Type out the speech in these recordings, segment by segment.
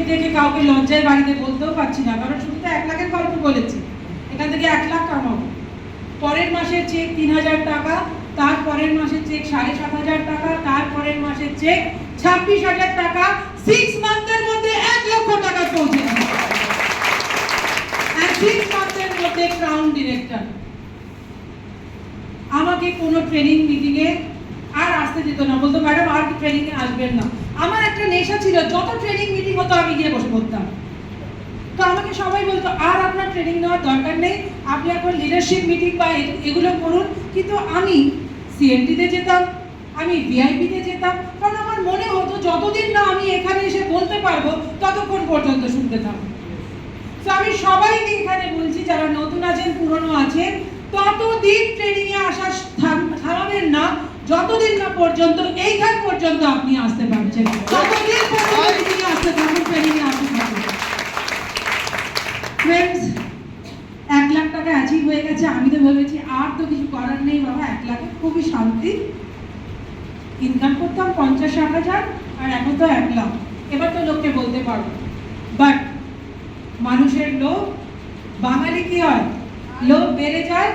দেখে কাউকে লজ্জায় বাড়িতে বলতেও পারছি না, কারণ শুধু তো 1 লাখের গল্প বলেছি, এখান থেকে 1 লাখ কামাবো। পরের মাসের চেক 3000 টাকা, তার পরের মাসের চেক 7500 টাকা, তার পরের মাসের চেক 26000 টাকা, 6 মান্থের মধ্যে 1 লক্ষ টাকা পৌঁছে গেছে। 6 মান্থের মধ্যে ক্রাউন ডিরেক্টর। আমাকে কোনো ট্রেনিং মিটিংয়ে আর আসতে দিত না, বলতো ম্যাডাম আর ট্রেনিংয়ে আসবেন না। আমার একটা নেশা ছিল, যত ট্রেনিং মিটিং হতো আমি গিয়ে বসে পড়তাম। তো আমাকে সবাই বলতো আর আপনার ট্রেনিং নেওয়ার দরকার নেই, আপনি এখন লিডারশিপ মিটিং বা এগুলো করুন। কিন্তু আমি সিএনটিতে যেতাম, আমি ভিআইপিতে যেতাম, কারণ আমার মনে হতো যতদিন না আমি এখানে এসে বলতে পারবো ততক্ষণ পর্যন্ত শুনতে থাকবো। তো আমি সবাইকে এখানে বলছি, যারা নতুন আছেন পুরনো আছেন, ততদিন ট্রেনিং এ আসা থামাবেন না যতদিন না পর্যন্ত এইখান পর্যন্ত আপনি আসতে পারছেন, ততদিন পর্যন্ত ট্রেনিং এ আসতে থাকুন, ট্রেনিং এ আসতে থাকুন। ফ্রেন্ডস, 1 লাখ টাকা অ্যাচিভ হয়ে গেছে। আমি তো ভেবেছি আর তো কিছু করার নেই বাবা, 1 লাখে খুবই শান্তি। ইনকাম করতাম 50-60 আর এখন তো 1 লাখ। এবার তো লোককে বলতে পারবো, বাট মানুষের লোভ, বাঙালি কি হয়, লোভ বেড়ে যায়,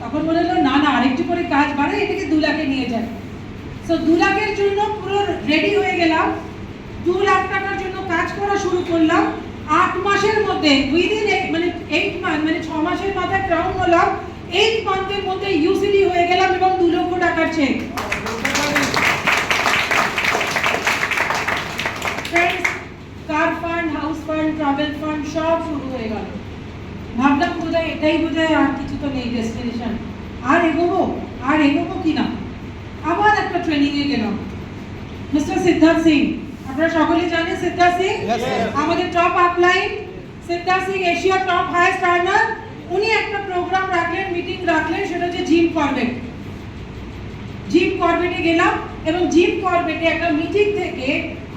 তখন বলে না না আরেকটু করে কাজ বাড়ে, এটাকে 2 লাখে নিয়ে যায়। সো 2 লাখের জন্য পুরো রেডি হয়ে গেলাম, 2 লাখ টাকার জন্য কাজ করা শুরু করলাম। 8 মাসের মধ্যে, উইদিন মানে 8 মান্থ, মানে 6 মাসের মাথায় ক্রাউন হলাম, 8 মান্থের মধ্যে ইউসিডি হয়ে গেলাম এবং 2 লক্ষ টাকার check. Car fund, house fund, travel fund সব শুরু হয়ে গেল। ভাবলাম বোধহয় এটাই বোধহয়, আর কিছু তো নেই ডেস্টিনেশন, আর এগোবো কিনা। আবার একটা ট্রেনিং এ গেলাম, মিস্টার সিদ্ধার্থ সিং। আপনারা সকলে জানেন সিদ্ধার্থ সিং আমাদের top upline, Siddharth Singh Asia top highest earner. উনি একটা প্রোগ্রাম রাখলেন, মিটিং রাখলেন, সেটা হচ্ছে জিম করবেট। জিম করবেটে গেলাম এবং জিম করবেটে একটা মিটিং থেকে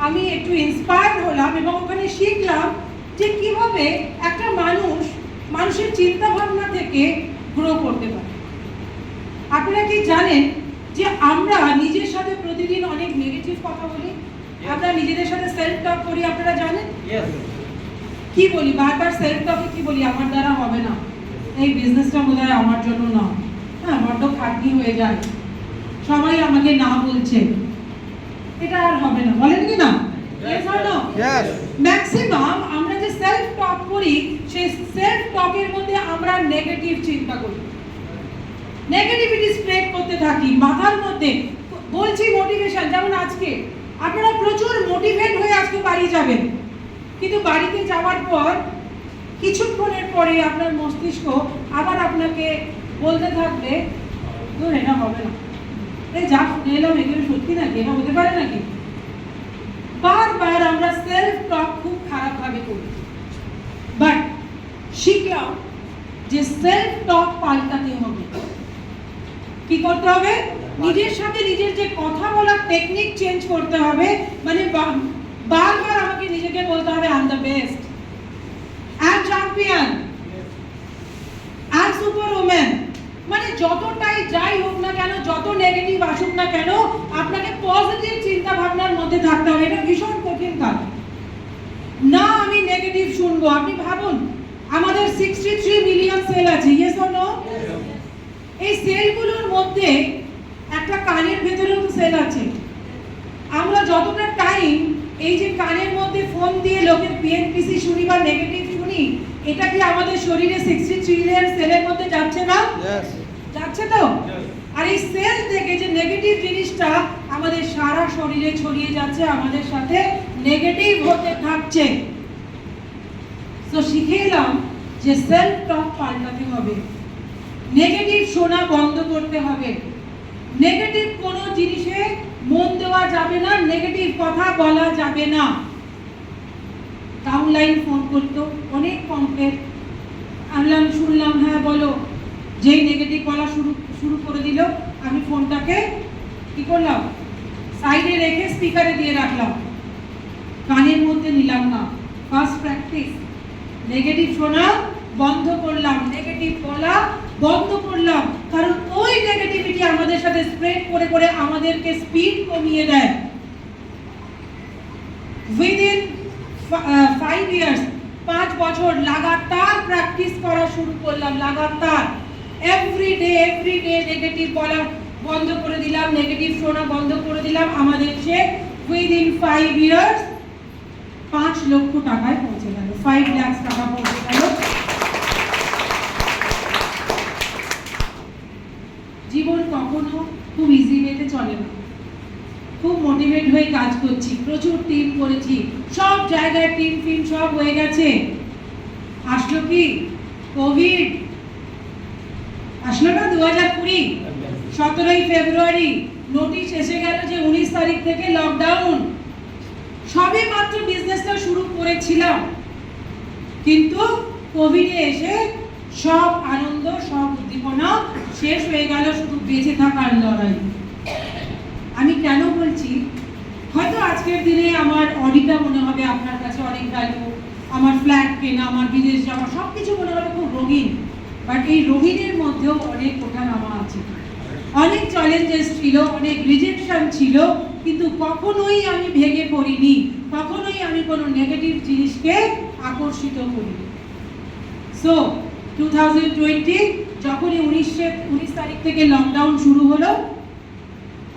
আমি একটু ইন্সপায়ার হলাম এবং ওখানে শিখলাম যে কিভাবে একটা মানুষের চিন্তা ভাবনা থেকে গ্রো করতে পারে। আপনারা কি জানেন যে আমরা নিজের সাথে প্রতিদিন অনেক নেগেটিভ কথা বলি, আমরা নিজেদের সাথে সেলফ টক করি, আপনারা জানেন? কি বলি বারবার সেলফ টকে, কি বলি, আমার দ্বারা হবে না, এই বিজনেসটা বোধহয় আমার জন্য না, হ্যাঁ বড্ড খাটনি হয়ে যায়, সবাই আমাকে না বলছে, এটা আর হবে না, বলেন কি না? ম্যাক্সিমাম আমরা যে সেলফ টক করি, সেই সেলফ টকের মধ্যে আমরা নেগেটিভ চিন্তা করি, নেগেটিভিটি স্প্রেড করতে থাকি মাথার মধ্যে। বলছি মোটিভেশন, যেমন আজকে আপনারা প্রচুর মোটিভেট হয়ে আজকে বাড়ি যাবেন, কিন্তু বাড়িতে যাওয়ার পর কিছুক্ষণের পরে আপনার মস্তিষ্ক আবার আপনাকে বলতে থাকবে ধর এটা হবে না, এই যা শুনে এলাম এগুলো সত্যি নাকি, এটা হতে পারে নাকি। বারবার আমরা সেলফ টক খুব খারাপ ভাবে করি, বাট শিখলাম যে সেলফ টক পাল্টাতে হবে। কি করতে হবে? নিজের সাথে নিজের যে কথা বলার টেকনিক চেঞ্জ করতে হবে। মানে বারবার আমাকে নিজেকে বলতে হবে I am the best, I am champion, I am super woman. মানে যতটাই যাই হোক না কেন, যত নেগেটিভ আসুক না কেন, আপনাকে পজিটিভ চিন্তা ভাবনার মধ্যে থাকতে হবে। এটা ভীষণ কঠিন কাজ না, আমি নেগেটিভ শুনবো। আপনি ভাবুন, আমাদের 63 মিলিয়ন সেল আছে, ইয়েস অর নো? এই সেলগুলোর মধ্যে একটা কানের ভেতরেও তো সেল আছে। আমরা যতটা টাইম এই যে কানের মধ্যে ফোন দিয়ে লোকের পিএনপিসি শুনি বা নেগেটিভ শুনি, এটা কি আমাদের শরীরে 63 মিলিয়ন সেলের মধ্যে যাচ্ছে না? যাচ্ছে তো। আর এই সেল থেকে যে নেগেটিভ জিনিসটা আমাদের সারা শরীরে ছড়িয়ে যাচ্ছে, আমাদের সাথে নেগেটিভ হতে থাকছে। তো শিখে এলাম যে সেলফ টক পাল্টাতে হবে, নেগেটিভ শোনা বন্ধ করতে হবে, নেগেটিভ কোনো জিনিসে মন দেওয়া যাবে না, নেগেটিভ কথা বলা যাবে না। ডাউনলাইন ফোন করতো, অনেক কমপ্লেন, আনলাম, শুনলাম, হ্যাঁ বলো, যেই নেগেটিভ বলা শুরু করে দিল, আমি ফোনটাকে কি করলাম, সাইডে রেখে স্পিকারে দিয়ে রাখলাম, কানের মধ্যে নিলাম না। ফার্স্ট প্র্যাকটিস, নেগেটিভ শোনা বন্ধ করলাম, নেগেটিভ বলা বন্ধ করলাম, কারণ ওই নেগেটিভিটি আমাদের সাথে স্প্রেড করে করে আমাদেরকে স্পিড কমিয়ে দেয়। উইদিন 5 ইয়ার্স, 5 বছর লাগাতার প্র্যাকটিস করা শুরু করলাম, লাগাতার এভরিডে নেগেটিভ বলা বন্ধ করে দিলাম, নেগেটিভ শোনা বন্ধ করে দিলাম। আমাদের সে উইদিন 5 ইয়ার্স 5 লক্ষ টাকায় পৌঁছে গেল, 5 লাখ টাকা পৌঁছে গেল। জীবন কখনো খুব ইজি ওয়েতে চলে না, খুব মোটিভেট হয়ে কাজ করছি, প্রচুর টিম করেছি, সব জায়গায় টিম ফিম সব হয়ে গেছে। আসলো কি কোভিড, আসলো না 2020 17ই ফেব্রুয়ারি নোটিশ এসে গেল যে 19 তারিখ থেকে লকডাউন। সবে মাত্র বিজনেসটা শুরু করেছিলাম, কিন্তু কোভিডে এসে সব আনন্দ সব উদ্দীপনা শেষ হয়ে গেল, শুধু বেঁচে থাকার লড়াই। আমি কেন বলছি, হয়তো আজকের দিনে আমার অডিটা মনে হবে আপনার কাছে অনেক ভ্যালু, আমার ফ্ল্যাট কেনা, আমার বিদেশ যাওয়া সব কিছু মনে হবে খুব রঙিন, বাট এই রঙিনের মধ্যেও অনেক ওঠানামা আছে, অনেক চ্যালেঞ্জেস ছিল, অনেক রিজেকশন ছিল, কিন্তু কখনোই আমি ভেঙে পড়িনি, কখনোই আমি কোনো নেগেটিভ জিনিসকে আকর্ষিত করিনি। সো 2020 যখনই 19 তারিখ থেকে লকডাউন শুরু হলো,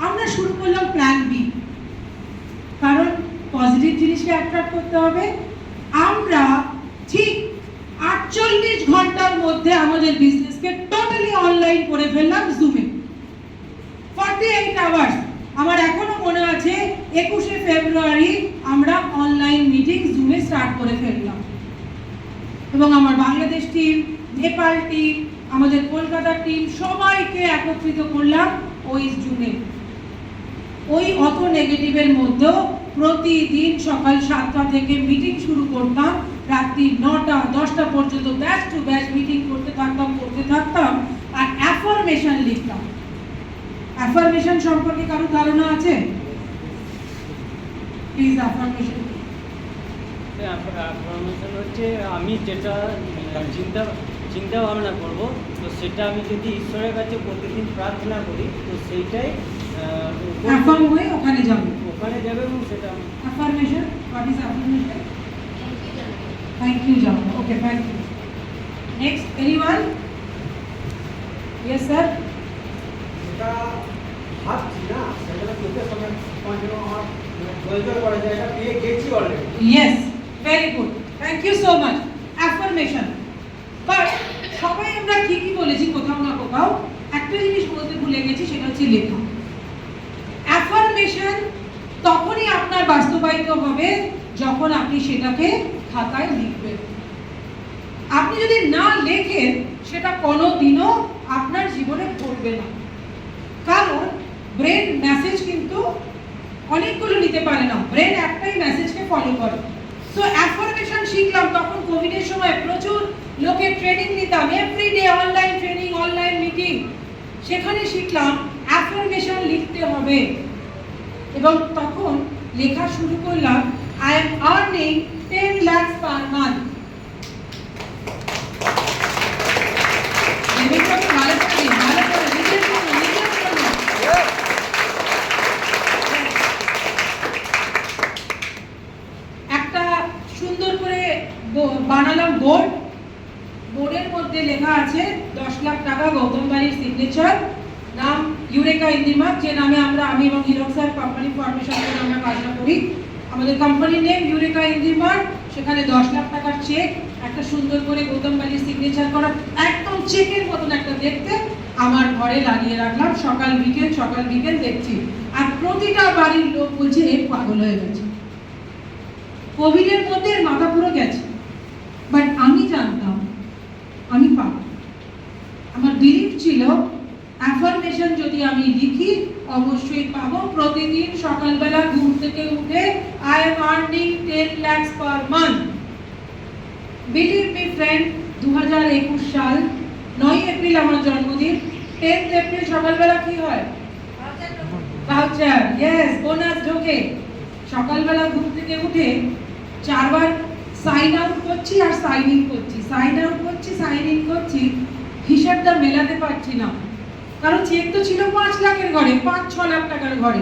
আমরা শুরু করলাম প্ল্যান বি, কারণ পজিটিভ জিনিসকে অ্যাট্রাক্ট করতে হবে। আমরা ঠিক 48 ঘন্টার মধ্যে আমাদের বিজনেসকে টোটালি অনলাইন করে ফেললাম জুমে, 48 আওয়ার্স। আমার এখনো মনে আছে 21শে ফেব্রুয়ারি আমরা অনলাইন মিটিং জুমে স্টার্ট করে ফেললাম, এবং আমার বাংলাদেশ টিম, নেপাল টিম, আমাদের কলকাতার টিম সবাইকে একত্রিত করলাম ওই জুমে। ওই অত নেগেটিভের মধ্যেও প্রতিদিন সকাল 7টা থেকে মিটিং শুরু করতাম, রাত্রি 9টা 10টা পর্যন্ত ব্যাচ টু ব্যাচ মিটিং করতে থাকতাম আর অ্যাফার্মেশন লিখতাম। অ্যাফার্মেশন সম্পর্কে কারো ধারণা আছে? Please affirmation. অ্যাফার্মেশন হচ্ছে আমি যেটা চিন্তা ভাবনা করবো, তো সেটা আমি যদি ঈশ্বরের কাছে প্রতিদিন প্রার্থনা করি, তো সেইটাই অ্যাফার্ম হয়ে ওখানে যাবে এবং সেটা affirmation. What is affirmation? Thank you জানো। Okay, thank you. Next anyone? Yes sir. এটা ভাবছি না, সেটা চোখের সামনে কন্টিনিউ আমার জল করে যায়, এটা পেয়ে গেছি already. Yes, very good, thank you so much. Affirmation, but সবাই আমরা ঠিকই বলেছি, কোথাও না কোথাও একটা জিনিস বলতে ভুলে গেছি, সেটা হচ্ছে লেখা। অ্যাফার্মেশন তখনই আপনার বাস্তবায়িত হবে যখন আপনি সেটাকে খাতায় লিখবেন। আপনি যদি না লেখেন, সেটা কোনোদিনও আপনার জীবনে ঘটবে না, কারণ ব্রেন মেসেজ কিন্তু অনেকগুলো নিতে পারে না, ব্রেন একটাই মেসেজকে ফলো করে। সো অ্যাফার্মেশন শিখলাম তখন কোভিডের সময়, প্রচুর লোকের ট্রেনিং নিতাম, everyday online training, online meeting, সেখানে শিখলাম অ্যাফার্মেশন লিখতে হবে। এবং তখন লেখা শুরু করলাম, I am earning 10 lakh per month. একটা সুন্দর করে বানালাম বোর্ড, বোর্ডের মধ্যে লেখা আছে 10 লাখ টাকা, গৌতম বাড়ির সিগনেচার, নাম ইউরেকা ইন্দিমার্ক, যে নামে আমি এবং হিরক স্যার কোম্পানি ফরমেশন করে আমরা কাজটা করি। আমাদের কোম্পানির নেম ইউরেকা ইন্দিমার্ক, সেখানে 10 লাখ টাকার চেক, একটা সুন্দর করে গৌতম বাড়ির সিগনেচার করা, একদম চেকের মতন একটা দেখতে, আমার ঘরে লাগিয়ে রাখলাম। সকাল বিকেল দেখছি, আর প্রতিটা বাড়ির লোক বলছে এ পাগল হয়ে গেছে, কোভিডের মধ্যে মাথা পুরো গেছে। বাট আমি জানতাম আমি পাবো, আমার বিলিভ ছিল অ্যাফার্মেশন যদি আমি লিখি অবশ্যই পাবো। প্রতিদিন সকালবেলা ঘুম থেকে উঠে I am earning 10 lakh per month. Believe me friend, 2021 সাল 9 এপ্রিল আমার জন্মদিন। 10 এপ্রিল সকালবেলা কি হয়? ভাউচার, ইয়েস, বোনাস ঢোকে। সকালবেলা ঘুম থেকে উঠে 4 বার সাইন আউট করছি আর সাইন ইন করছি, সাইন আউট করছি, সাইন ইন করছি, হিসাবটা মেলাতে পারছি না, কারণ চেক তো ছিল 5 লাখের ঘরে, 5-6 লাখ টাকার ঘরে।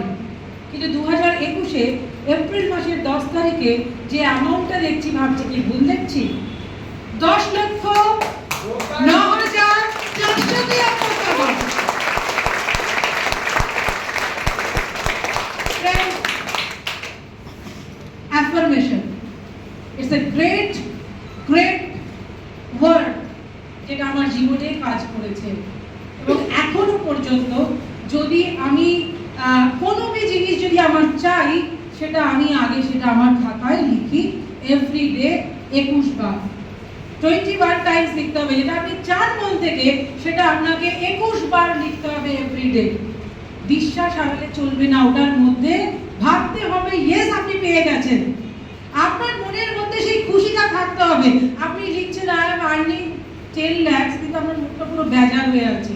কিন্তু 2021-এ এপ্রিল মাসের 10 তারিখে যে অ্যামাউন্টটা দেখছি ভাবছি কি ভুল দেখছি, 10,09,473 টাকা। Friends, affirmation. It's a great word যেটা আমার জীবনে কাজ করেছে এবং এখনো পর্যন্ত যদি আমি কোনো জিনিস যদি আমার চাই সেটা আমি আগে সেটা আমার খাতায় লিখি এভরিডে 21 বার 21 টাইমস লিখতে হবে। যেটা আপনি চান মন থেকে সেটা আপনাকে 21 বার লিখতে হবে এভরিডে। বিশ্বাস হারালে চলবে না, ওটার মধ্যে ভাবতে হবে ইয়েস আপনি পেয়ে গেছেন। আপনার মনের মধ্যে সেই খুশিটা থাকতে হবে। আপনি লিখছেন আই এম আর্নিং 10 লাখ, কিন্তু আপনার মুখটা পুরো বেজার হয়ে আছে,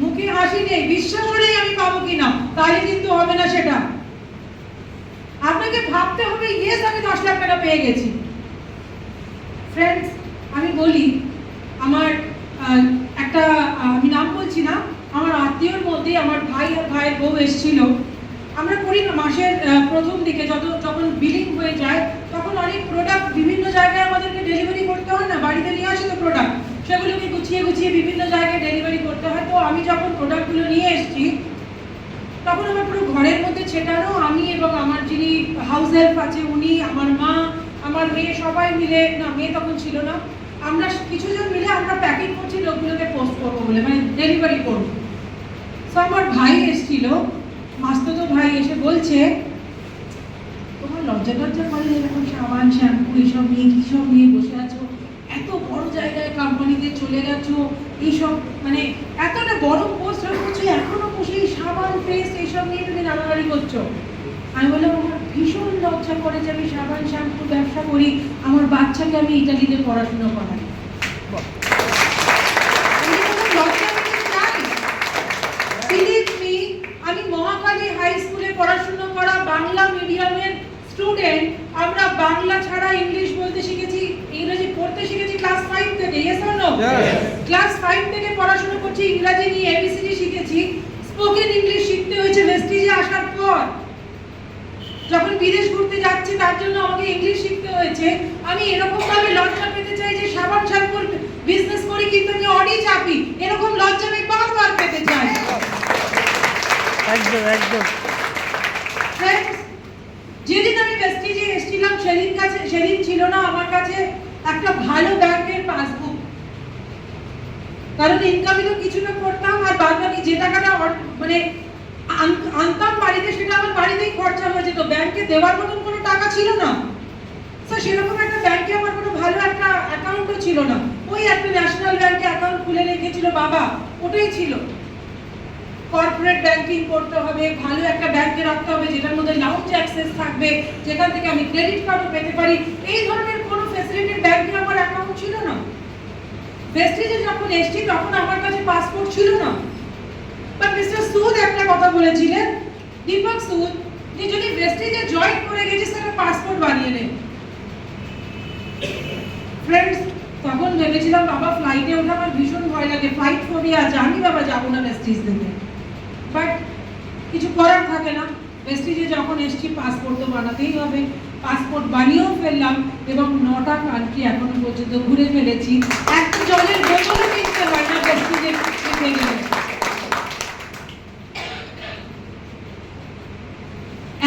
মুখে হাসি নেই, বিশ্বাস নেই আমি পাবো কিনা, তাহলে কিন্তু হবে না সেটা। আপনাকে ভাবতে হবে ইয়েস আমি 10 লাখ টাকা পেয়ে গেছি। ফ্রেন্ডস, আমি বলি আমার একটা আমি নাম বলছি না, আমার আত্মীয়র মধ্যে আমার ভাই আর ভাইয়ের বউ এসেছিল। আমরা করি না মাসের প্রথম দিকে যখন বিলিং হয়ে যায় তখন অনেক প্রোডাক্ট বিভিন্ন জায়গায় আমাদেরকে ডেলিভারি করতে হয় না, বাড়িতে নিয়ে আসে তো প্রোডাক্ট, সেগুলোকে গুছিয়ে বিভিন্ন জায়গায় ডেলিভারি করতে হয়। তো আমি যখন প্রোডাক্টগুলো নিয়ে এসেছি তখন আমার পুরো ঘরের মধ্যে ছেটানো, আমি এবং আমার যিনি হাউস হেল্প আছে উনি, আমার মা, আমার মেয়ে, সবাই মিলে, না মেয়ে তখন ছিল না, আমরা কিছুজন মিলে আমরা প্যাকিং করছি লোকগুলোকে পোস্ট করবো বলে, মানে ডেলিভারি করবো। তো আমার ভাই এসেছিল, মাস্তুতো ভাই এসে বলছে তোমার লজ্জা করে এরকম সাবান শ্যাম্পু এইসব নিয়ে কিসব নিয়ে বসে আছো, এত বড় জায়গায় কোম্পানিতে চলে গেছো, এইসব মানে এতটা বড় পোস্ট করছো, এখনো বসে এই সাবান পেস্ট এইসব নিয়ে তুমি নাড়ানাড়ি করছো। আমি বললাম আমার ভীষণ লজ্জা করে যে আমি সাবান শ্যাম্পু ব্যবসা করি, আমার বাচ্চাকে আমি ইটালিতে পড়াশোনা করাই। আমি মহাকালী হাই স্কুলে পড়াশোনা করা বাংলা মিডিয়ামের স্টুডেন্ট, আমরা বাংলা ছাড়া ইংলিশ বলতে শিখেছি, ইংরেজি পড়তে শিখেছি ক্লাস 5 থেকে, ইয়েস অর নো? ক্লাস 5 থেকে পড়াশোনা করছি, ইংরেজি নিয়ে এবিসিডি শিখেছি, স্পোকেন ইংলিশ শিখতে হয়েছে ভেস্টিজে আসার পর। যখন বিদেশ ঘুরতে যাচ্ছি তার জন্য আমাকে ইংলিশ শিখতে হয়েছে। আমি এরকম ভাবে লজ্জা পেতে চাই যে সাবান শ্যাম্পুর বিজনেস করি কিন্তু আমি অডি চাপি, এরকম লজ্জা আমি বারবার পেতে চাই। একদম ফ্রেন্ডস, যেদিন আমি ভেস্টিজে এসেছিলাম সেদিন ছিল না আমার কাছে একটা ভালো ব্যাংকের পাসবুক, কারণ ইনকামই তো কিছুটা করতাম আর বাদ বাকি যে টাকাটা মানে আনতাম বাড়িতে সেটা আমার বাড়িতেই খরচা হয়ে যেত, ব্যাংকে দেওয়ার মতন কোনো টাকা ছিল না। তো সেরকম একটা ব্যাংকে আমার কোনো ভালো একটা অ্যাকাউন্টও ছিল না, ওই একটা ন্যাশনাল ব্যাংকে অ্যাকাউন্ট খুলে রেখেছিল বাবা, ওটাই ছিল। কর্পোরেট ব্যাংকিং করতে হবে, ভালো একটা ব্যাংকে রাখতে হবে যেটার মধ্যে লাউঞ্জ অ্যাক্সেস থাকবে, যেখান থেকে আমি ক্রেডিট কার্ডও পেতে পারি, এই ধরনের কোনো ফ্যাসিলিটির ব্যাংকে আমার অ্যাকাউন্ট ছিল না। ভেস্টিজে যখন এসেছি তখন আমার কাছে পাসপোর্ট ছিল না। বাট মিস্টার সুদ একটা কথা বলেছিলেন, দীপক সুদ, যে যদি ভেস্টিজে জয়েন করে গেছিস তাহলে পাসপোর্ট বানিয়ে নে। ফ্রেন্ডস, তখন ভেবেছিলাম বাবা ফ্লাইটে ওঠা আমার ভীষণ ভয় লাগে, ফ্লাইট ফোবিয়া আছে, আমি বাবা যাবো না ভেস্টিজ থেকে। বাট কিছু করার থাকে না, ভেস্টিজে যখন এসেছি পাসপোর্ট তো বানাতেই হবে, পাসপোর্ট বানিয়েও ফেললাম এবং 9টা কান্ট্রি এখনো পর্যন্ত ঘুরে ফেলেছি। একটা জলের বোতলও কিনতে হয় না ভেস্টিজে যেতে গেলে।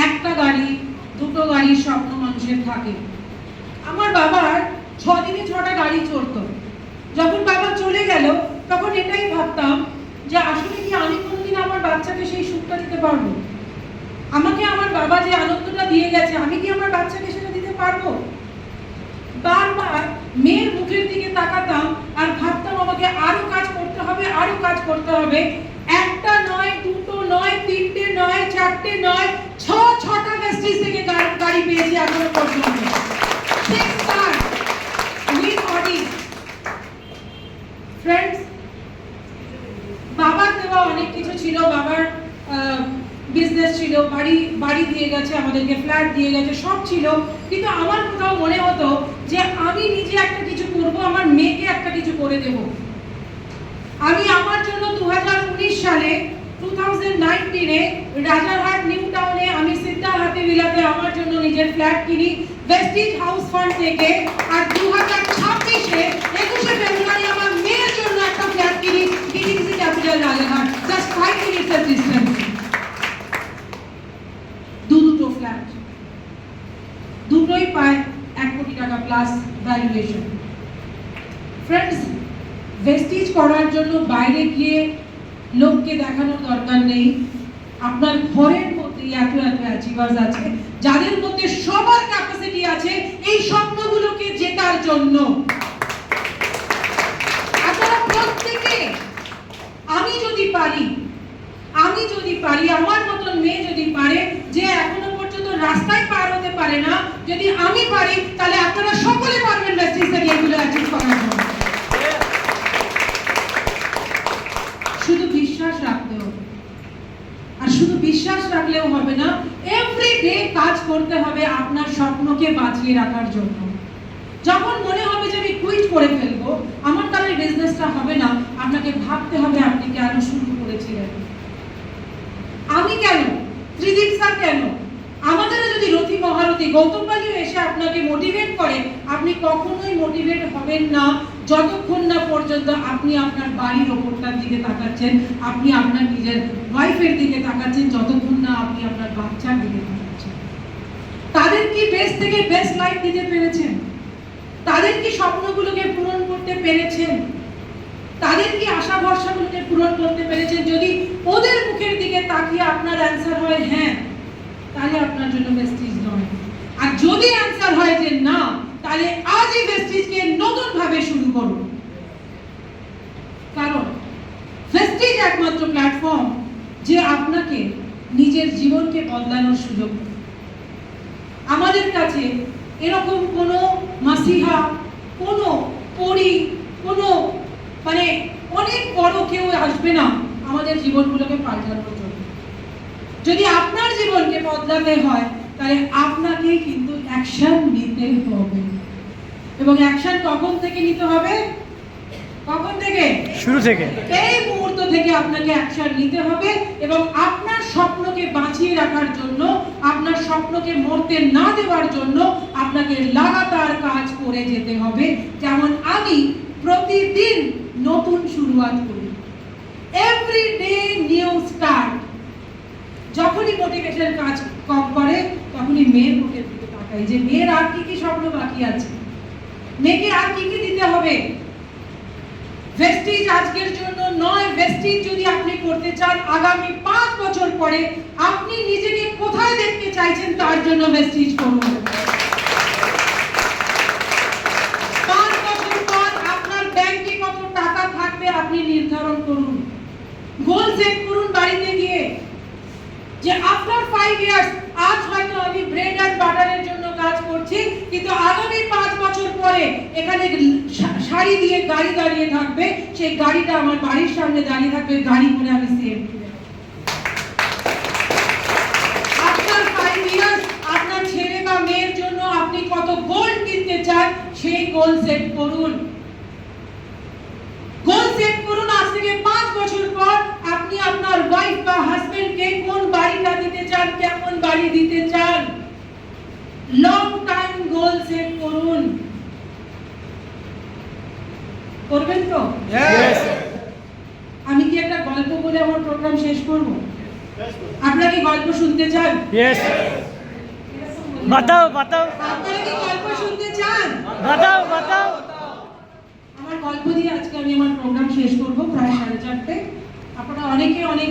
একটা গাড়ি, দুটো গাড়ির স্বপ্ন মানুষের থাকে। আমার বাবার 6 দিনে 6টা গাড়ি চড়তো। যখন বাবা চলে গেল তখন এটাই ভাবতাম যে আসলে কি আমি কোনোদিন আমার বাচ্চাকে সেই সুখটা দিতে পারবো? আমাকে আমার বাবা যে আনন্দটা দিয়ে গেছে আমি কি আমার বাচ্চাকে সেটা দিতে পারবো? বারবার মেয়ের মুখের দিকে তাকাতাম আর ভাবতাম আমাকে আরো কাজ করতে হবে, আরো কাজ করতে হবে। একটা নয়, দুটো নয়, তিনটে নয়, চারটে নয়, 6টা ভেস্টিজ থেকে গাড়ি পেয়েছি এখনো পর্যন্ত। ফ্রেন্ডস, বাবার দেওয়া অনেক কিছু ছিল, বাবার বিজনেস ছিল, বাড়ি দিয়ে গেছে আমাদেরকে, ফ্ল্যাট দিয়ে গেছে, সব ছিল, কিন্তু আমার কোথাও মনে হতো যে আমি নিজে একটা কিছু করব, আমার মেয়েকে একটা কিছু করে দেব। আমি আমার জন্য 2019 সালে 2019-এ রাজারহাট নিউ টাউনে আমি বিলাতে আমার জন্য নিজের ফ্ল্যাট কিনি ভেস্টিজ হাউস ফান্ড থেকে, আর 2026-এ 21শে ফেব্রুয়ারি আমার মেয়ের জন্য একটা ফ্ল্যাট কিনি DTC capital Rajarhat, just 5 minutes এর ডিসটেন্স। দুটো ফ্ল্যাট, দুটোই পায় 1 কোটি টাকা প্লাস ভ্যালুয়েশন। ফ্রেন্ডস, ভেস্টিজ করার জন্য বাইরে গিয়ে লোককে দেখানোর দরকার নেই। আপনার ঘরের মধ্যে এত এত অ্যাচিভার্স আছে যাদের মধ্যে সবার ক্যাপাসিটি আছে এই স্বপ্নগুলোকে জেতার জন্য। আপনারা প্রত্যেকে, আমি যদি পারি, আমার মতন মেয়ে যদি পারে, যে এখনো পর্যন্ত রাস্তায় পার হতে পারে না, যদি আমি পারি, তাহলে আপনারা সকলে পারবেন ভেস্টিজ থেকে এগুলো অ্যাচিভ করার জন্য। শুধু বিশ্বাস রাখতে হবে, আর শুধু বিশ্বাস রাখলেও হবে না, এভরিডে কাজ করতে হবে আপনার স্বপ্নকে বাঁচিয়ে রাখার জন্য। যখন মনে হবে যে আমি কুইট করে ফেলবো, আমার তাহলে বিজনেসটা হবে না, আপনাকে ভাবতে হবে আপনি কেন শুরু করেছিলেন। আমি কেন, ত্রিদীপ স্যার কেন, আমাদের যদি রথী মহারথী গৌতম বালিও এসে আপনাকে মোটিভেট করে, আপনি কখনোই মোটিভেট হবেন না যতক্ষণ না পর্যন্ত আপনি আপনার বাড়ির ওপরটার দিকে তাকাচ্ছেন, আপনি আপনার নিজের ওয়াইফের দিকে তাকাচ্ছেন, যতক্ষণ না আপনি আপনার বাচ্চার দিকে তাকাচ্ছেন। তাদের কি বেস্ট থেকে বেস্ট লাইফ দিতে পেরেছেন? তাদের কি স্বপ্নগুলোকে পূরণ করতে পেরেছেন? তাদের কি আশা ভরসাগুলোকে পূরণ করতে পেরেছেন? যদি ওদের মুখের দিকে তাকিয়ে আপনার অ্যান্সার হয় হ্যাঁ, তাহলে আপনার জন্য ভেস্টিজ নয়। আর যদি অ্যান্সার হয় যে না, তাহলে আজই ভেস্টিজকে নতুন ভাবে শুরু করুন। কারণ ভেস্টিজ একমাত্র প্ল্যাটফর্ম যে আপনাকে নিজের জীবনকে বদলানোর সুযোগ দেয়। আমাদের কাছে এরকম কোনো মাসিহা, কোনো পরি, কোনো মানে অনেক বড় কেউ আসবে না আমাদের জীবনগুলোকে পাল্টানোর জন্য। যদি আপনার জীবনকে বদলাতে হয়, তাহলে আপনাকেই কিন্তু অ্যাকশন নিতে হবে। এবং অ্যাকশন কখন থেকে নিতে হবে? কখন থেকে? শুরু থেকে। এই মুহূর্ত থেকে আপনাকে অ্যাকশন নিতে হবে এবং আপনার স্বপ্নকে বাঁচিয়ে রাখার জন্য, আপনার স্বপ্নকে মরতে না দেওয়ার জন্য আপনাকে লাগাতার কাজ করে যেতে হবে। যেমন আমি প্রতিদিন নতুন শুরুয়াত করি, এভরিডে নিউ স্টার্ট। যখনই মোটিভেশন কাজ কম করে, তখনই মেয়ের মুখের দিকে তাকাই যে মেয়ের আর কি কি স্বপ্ন বাকি আছে, মেয়েকে আর কি কি দিতে হবে। ভেস্টিজ আজকের জন্য নয়, ভেস্টিজ যদি আপনি করতে চান আগামী 5 বছর পরে আপনি নিজেকে কোথায় দেখতে চাইছেন, তার জন্য ভেস্টিজ করুন। 5 বছর পর আপনার ব্যাংকে কত টাকা থাকবে আপনি নির্ধারণ করুন। গোল সেট করুন বাড়িতে গিয়ে যে আফটার 5 ইয়ার্স, আজ হয়তো আমি ব্রেড এন্ড বাটারের জন্য কাজ করছি, কিন্তু আগামী 5 বছর পরে এখানে শাড়ি দিয়ে গাড়ি দাঁড়িয়ে থাকবে, সেই গাড়িটা আমার বাড়ির সামনে দাঁড়িয়ে থাকবে, গাড়ি করে আমি সেভ করব। আফটার 5 ইয়ার্স আপনার ছেলে বা মেয়ের জন্য আপনি কত গোল্ড কিনতে চান, সেই গোল সেট করুন। গোল সেট করুন আজ থেকে 5 বছর পর আপনি আপনার ওয়াইফ বা হাজবেন্ডকে কোন বাড়িটা দিতে চান, কেমন বাড়ি দিতে চান। লং টাইম গোল সেট করুন। করবেন তো? Yes. আমি কি একটা গল্প বলে আমার প্রোগ্রাম শেষ করব? আপনারা কি গল্প শুনতে চান? Yes. बताओ बताओ আপনারা কি গল্প শুনতে চান? बताओ बताओ। আমার গল্প দিয়ে আজকে আমি আমার প্রোগ্রাম শেষ করব প্রায় 4:30। আপনারা অনেকে অনেক